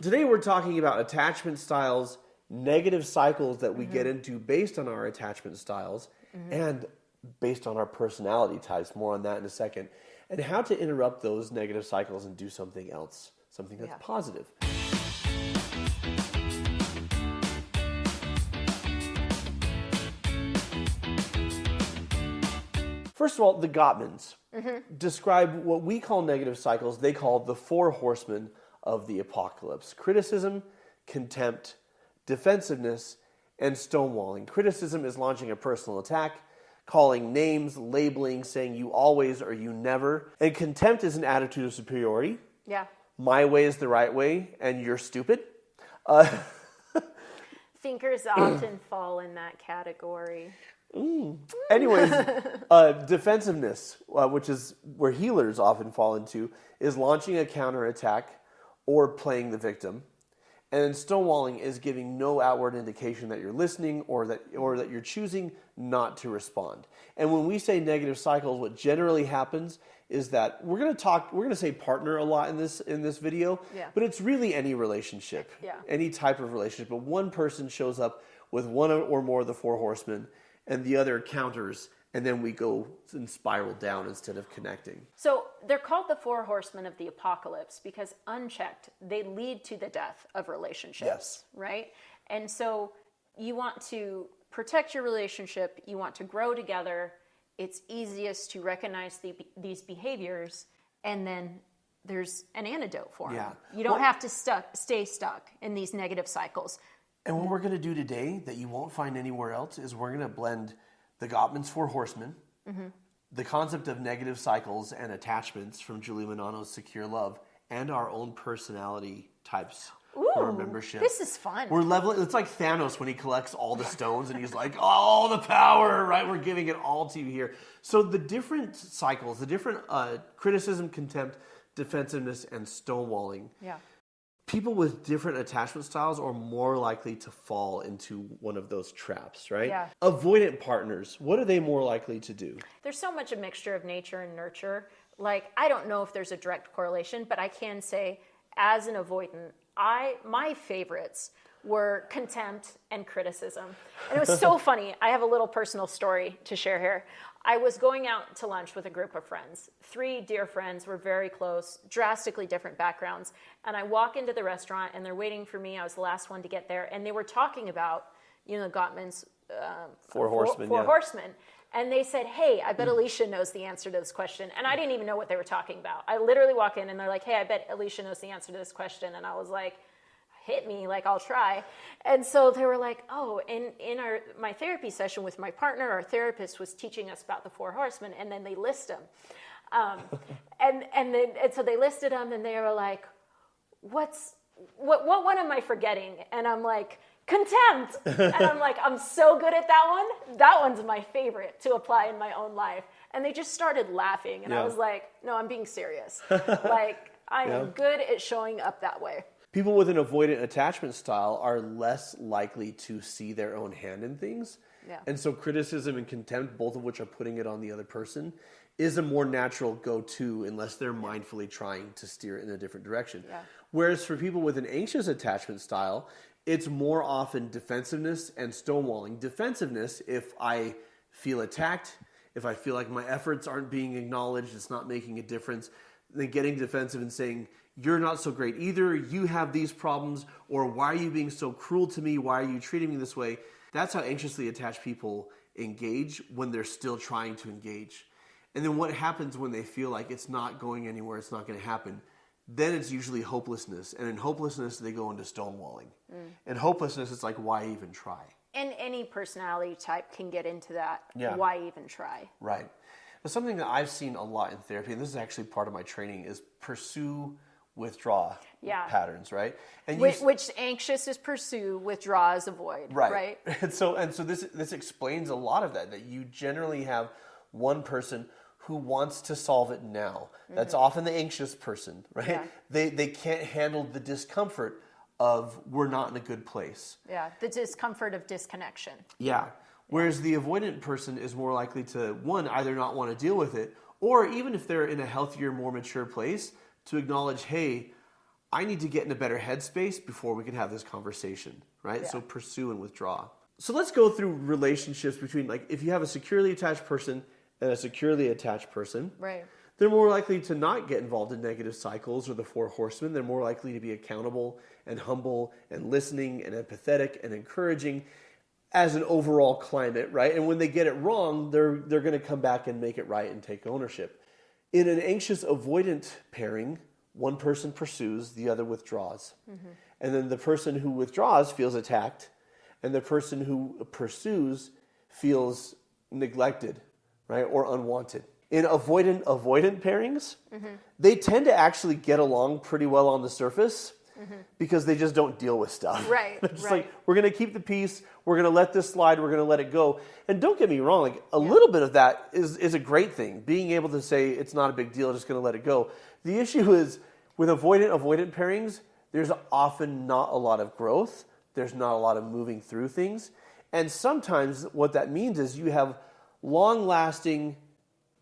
Today we're talking about attachment styles, negative cycles that we get into based on our attachment styles, and based on our personality types. More on that in a second. And how to interrupt those negative cycles and do something else, something that's positive. First of all, the Gottmans describe what we call negative cycles. They call the Four Horsemen of the apocalypse: criticism, contempt, defensiveness, and stonewalling. Criticism is launching a personal attack, calling names, labeling, saying you always or you never. And contempt is an attitude of superiority. Yeah. My way is the right way, and you're stupid. Thinkers often fall in that category. Anyways, defensiveness, which is where healers often fall into, is launching a counterattack or playing the victim. And then stonewalling is giving no outward indication that you're listening or that you're choosing not to respond. And when we say negative cycles, what generally happens is that we're going to say partner a lot in this video, but it's really any relationship, any type of relationship. But one person shows up with one or more of the Four Horsemen, and the other counters, and then we go and spiral down instead of connecting. So they're called the Four Horsemen of the apocalypse because unchecked, they lead to the death of relationships. Yes. Right? And so you want to protect your relationship, you want to grow together. It's easiest to recognize these behaviors, and then there's an antidote for them. You don't have to stay stuck in these negative cycles. And what we're going to do today that you won't find anywhere else is we're going to blend the Gottman's Four Horsemen, the concept of negative cycles and attachments from Julie Manano's Secure Love, and our own personality types for our membership. This is fun. We're leveling. It's like Thanos when he collects all the stones and he's like, all the power, right? We're giving it all to you here. So the different cycles, the different criticism, contempt, defensiveness, and stonewalling. Yeah. People with different attachment styles are more likely to fall into one of those traps, right? Yeah. Avoidant partners, what are they more likely to do? There's so much a mixture of nature and nurture. Like, I don't know if there's a direct correlation, but I can say, as an avoidant, my favorites were contempt and criticism. And it was so funny. I have a little personal story to share here. I was going out to lunch with a group of friends. 3 dear friends, were very close, drastically different backgrounds. And I walk into the restaurant and they're waiting for me. I was the last one to get there. And they were talking about, Gottman's Four Horsemen. Four Horsemen. And they said, hey, I bet Alicia knows the answer to this question. And I didn't even know what they were talking about. I literally walk in and they're like, hey, I bet Alicia knows the answer to this question. And I was like, hit me, like, I'll try. And so they were like, oh, in my therapy session with my partner, our therapist was teaching us about the Four Horsemen, and then they list them. And so they listed them, and they were like, what one am I forgetting? And I'm like, contempt. And I'm like, I'm so good at that one. That one's my favorite to apply in my own life. And they just started laughing, and I was like, no, I'm being serious. Like, I am good at showing up that way. People with an avoidant attachment style are less likely to see their own hand in things. Yeah. And so criticism and contempt, both of which are putting it on the other person, is a more natural go-to unless they're mindfully trying to steer it in a different direction. Yeah. Whereas for people with an anxious attachment style, it's more often defensiveness and stonewalling. Defensiveness, if I feel attacked, if I feel like my efforts aren't being acknowledged, it's not making a difference, then getting defensive and saying, you're not so great either, you have these problems, or why are you being so cruel to me, why are you treating me this way? That's how anxiously attached people engage when they're still trying to engage. And then what happens when they feel like it's not going anywhere, it's not going to happen? Then it's usually hopelessness. And in hopelessness, they go into stonewalling. And hopelessness, it's like, why even try? And any personality type can get into that. Yeah. Why even try? Right. But something that I've seen a lot in therapy, and this is actually part of my training, is pursue, withdraw patterns, right? And which anxious is pursue, withdraw is avoid, right? And so this explains a lot of that you generally have one person who wants to solve it now. That's often the anxious person, right? Yeah. They can't handle the discomfort of we're not in a good place. Yeah, the discomfort of disconnection. Yeah. Whereas the avoidant person is more likely to, one, either not want to deal with it, or even if they're in a healthier, more mature place, to acknowledge, hey, I need to get in a better headspace before we can have this conversation, right? Yeah. So pursue and withdraw. So let's go through relationships between, like, if you have a securely attached person and a securely attached person, Right. they're more likely to not get involved in negative cycles or the Four Horsemen. They're more likely to be accountable and humble and listening and empathetic and encouraging as an overall climate, right? And when they get it wrong, they're going to come back and make it right and take ownership. In an anxious avoidant pairing, one person pursues, the other withdraws. Mm-hmm. And then the person who withdraws feels attacked, and the person who pursues feels neglected, right, or unwanted. In avoidant pairings, they tend to actually get along pretty well on the surface because they just don't deal with stuff. Right, It's right. like, we're going to keep the peace, we're going to let this slide, we're going to let it go. And don't get me wrong, like a little bit of that is a great thing. Being able to say it's not a big deal, just going to let it go. The issue is with avoidant pairings, there's often not a lot of growth. There's not a lot of moving through things. And sometimes what that means is you have long-lasting,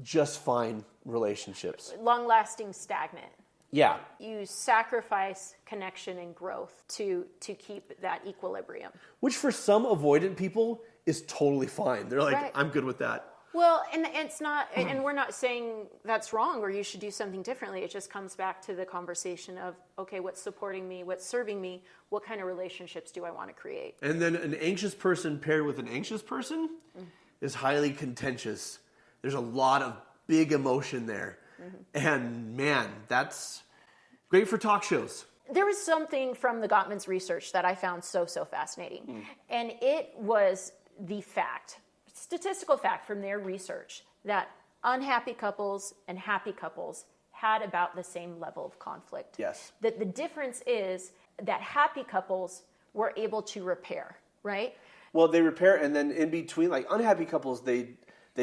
just fine relationships. Long-lasting stagnant. Yeah. You sacrifice connection and growth to keep that equilibrium. Which for some avoidant people is totally fine. They're like, Right. I'm good with that. Well, and it's not, and we're not saying that's wrong or you should do something differently. It just comes back to the conversation of, okay, what's supporting me, what's serving me, what kind of relationships do I want to create? And then an anxious person paired with an anxious person is highly contentious. There's a lot of big emotion there. And man, that's great for talk shows. There was something from the Gottman's research that I found so fascinating. And it was the fact, statistical fact from their research, that unhappy couples and happy couples had about the same level of conflict. Yes. That the difference is that happy couples were able to repair, right? Well, they repair, and then in between, like unhappy couples, they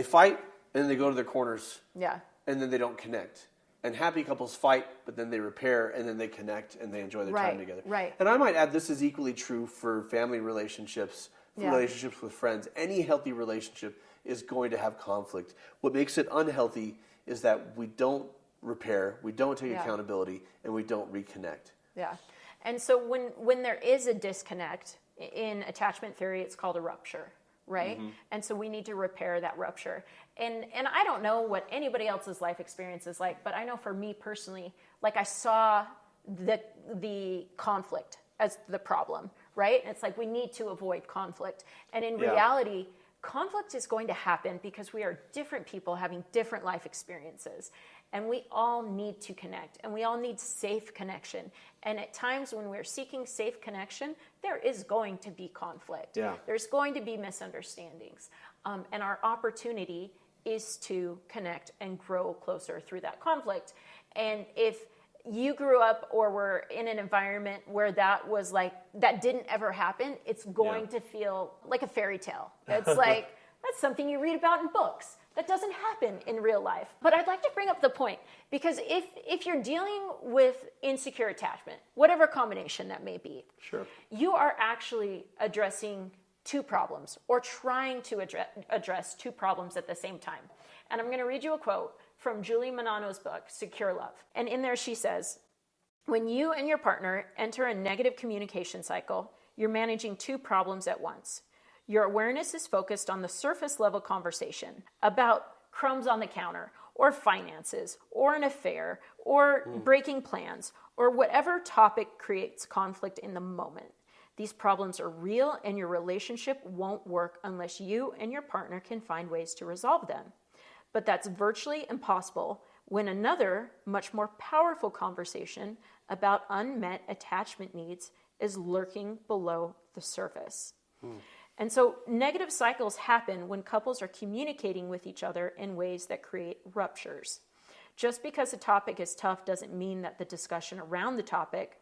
fight and then they go to their corners. Yeah. And then they don't connect. And happy couples fight, but then they repair, and then they connect, and they enjoy their time together. Right. And I might add, this is equally true for family relationships, for relationships with friends. Any healthy relationship is going to have conflict. What makes it unhealthy is that we don't repair, we don't take accountability, and we don't reconnect. Yeah. And so when there is a disconnect, in attachment theory, it's called a rupture. Right? And so we need to repair that rupture. And I don't know what anybody else's life experience is like, but I know for me personally, like I saw the conflict as the problem, right? And it's like we need to avoid conflict. And in reality, conflict is going to happen because we are different people having different life experiences. And we all need to connect, and we all need safe connection. And at times when we're seeking safe connection, there is going to be conflict. Yeah. There's going to be misunderstandings. And our opportunity is to connect and grow closer through that conflict. And if you grew up or were in an environment where that was like, that didn't ever happen, it's going to feel like a fairy tale. It's like, that's something you read about in books. That doesn't happen in real life. But I'd like to bring up the point, because if you're dealing with insecure attachment, whatever combination that may be, Sure. you are actually addressing two problems, or trying to address two problems at the same time. And I'm going to read you a quote from Julie Manano's book, Secure Love. And in there she says, when you and your partner enter a negative communication cycle, you're managing two problems at once. Your awareness is focused on the surface level conversation about crumbs on the counter, or finances, or an affair, or breaking plans, or whatever topic creates conflict in the moment. These problems are real, and your relationship won't work unless you and your partner can find ways to resolve them. But that's virtually impossible when another, much more powerful conversation about unmet attachment needs is lurking below the surface. And so negative cycles happen when couples are communicating with each other in ways that create ruptures. Just because a topic is tough doesn't mean that the discussion around the topic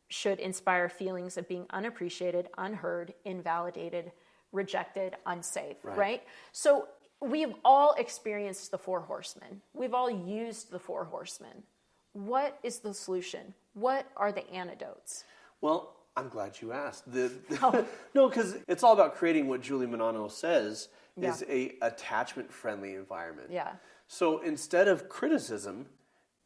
should inspire feelings of being unappreciated, unheard, invalidated, rejected, unsafe, right? So we've all experienced the Four Horsemen. We've all used the Four Horsemen. What is the solution? What are the antidotes? Well, I'm glad you asked. No, because it's all about creating what Julie Manano says is a attachment-friendly environment. Yeah. So instead of criticism,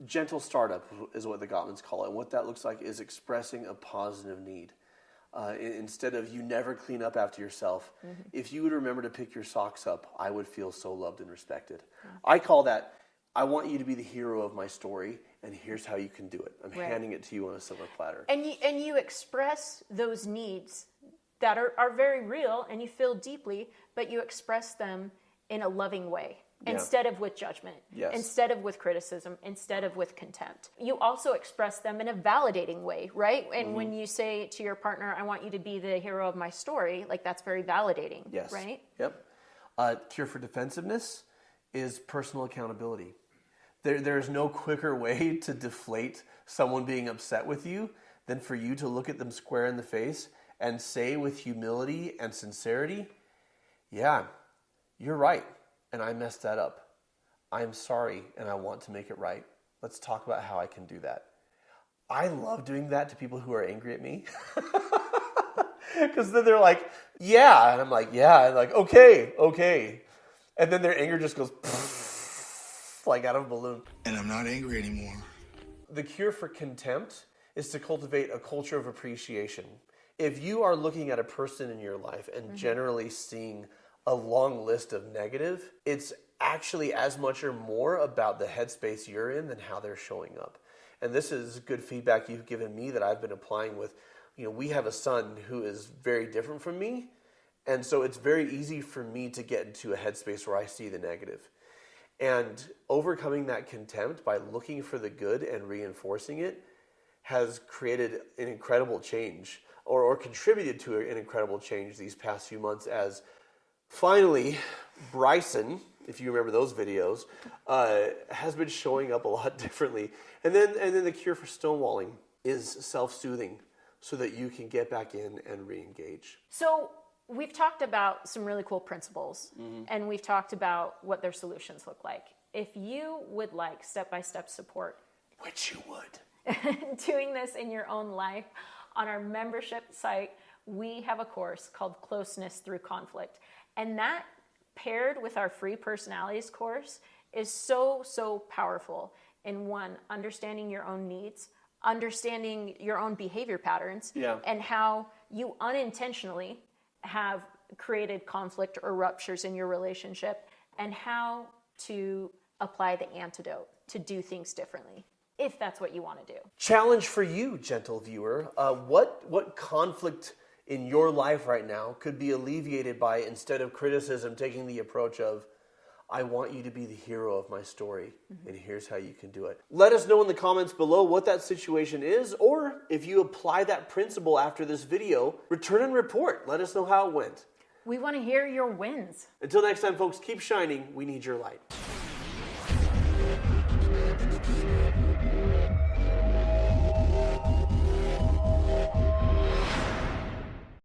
Gentle startup is what the Gottmans call it. And what that looks like is expressing a positive need. Instead of you never clean up after yourself, if you would remember to pick your socks up, I would feel so loved and respected. I call that, I want you to be the hero of my story, and here's how you can do it. I'm handing it to you on a silver platter. And you express those needs that are very real and you feel deeply, but you express them in a loving way. Instead of with judgment, instead of with criticism, instead of with contempt. You also express them in a validating way, right? And when you say to your partner, I want you to be the hero of my story, like that's very validating, right? Yep. Cure for defensiveness is personal accountability. There's no quicker way to deflate someone being upset with you than for you to look at them square in the face and say with humility and sincerity, yeah, you're right. And I messed that up. I'm sorry, and I want to make it right. Let's talk about how I can do that. I love doing that to people who are angry at me. Because then they're like, yeah. And I'm like, yeah. And like, okay. And then their anger just goes like out of a balloon. And I'm not angry anymore. The cure for contempt is to cultivate a culture of appreciation. If you are looking at a person in your life and generally seeing a long list of negative, it's actually as much or more about the headspace you're in than how they're showing up. And this is good feedback you've given me that I've been applying with, we have a son who is very different from me. And so it's very easy for me to get into a headspace where I see the negative. And overcoming that contempt by looking for the good and reinforcing it has created an incredible change or contributed to an incredible change these past few months as finally, Bryson, if you remember those videos, has been showing up a lot differently. And then the cure for stonewalling is self-soothing so that you can get back in and re-engage. So we've talked about some really cool principles, and we've talked about what their solutions look like. If you would like step-by-step support, which you would, doing this in your own life, on our membership site, we have a course called Closeness Through Conflict. And that, paired with our free personalities course, is so powerful in one, understanding your own needs, understanding your own behavior patterns, and how you unintentionally have created conflict or ruptures in your relationship, and how to apply the antidote to do things differently, if that's what you want to do. Challenge for you, gentle viewer. What conflict in your life right now could be alleviated by, instead of criticism, taking the approach of, I want you to be the hero of my story, and here's how you can do it. Let us know in the comments below what that situation is, or if you apply that principle after this video, return and report. Let us know how it went. We want to hear your wins. Until next time, folks, keep shining. We need your light.